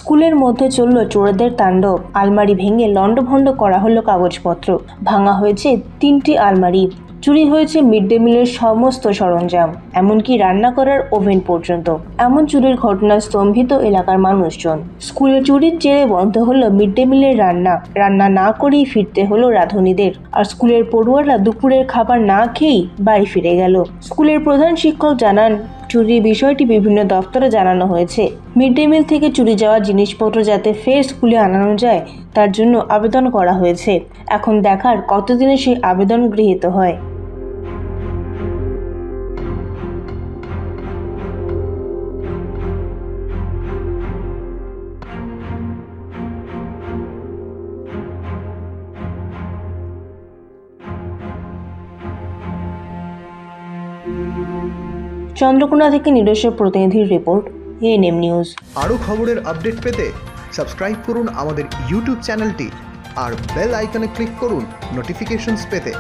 স্কুলের মধ্যে চলল চোরদের তাণ্ডব। আলমারি ভেঙে লণ্ডভণ্ড করা হলো কাগজপত্র। ভাঙা হয়েছে 3টি আলমারি। চুরি হয়েছে মিড ডে মিলের সমস্ত সরঞ্জাম, এমনকি রান্না করার ওভেন পর্যন্ত। এমন চুরির ঘটনায় স্তম্ভিত এলাকার মানুষজন। স্কুলে চুরির জেরে বন্ধ হলো মিড ডে মিলের রান্না না করেই ফিরতে হলো রাঁধুনিদের। আর স্কুলের পড়ুয়ারা দুপুরের খাবার না খেয়েই বাড়ি ফিরে গেল। স্কুলের প্রধান শিক্ষক জানান, চুরির বিষয়টি বিভিন্ন দপ্তরে জানানো হয়েছে। মিড ডে মিল থেকে চুরি যাওয়া জিনিসপত্র যাতে ফের স্কুলে আনানো যায় তার জন্য আবেদন করা হয়েছে। এখন দেখার কতদিনে সেই আবেদন গৃহীত হয়। চন্দ্রকোনা থেকে নিজস্ব প্রতিনিধির রিপোর্ট, এএনএম নিউজ। আরও খবরের আপডেট পেতে সাবস্ক্রাইব করুন আমাদের ইউটিউব চ্যানেলটি আর বেল আইকনে ক্লিক করুন নোটিফিকেশনস পেতে।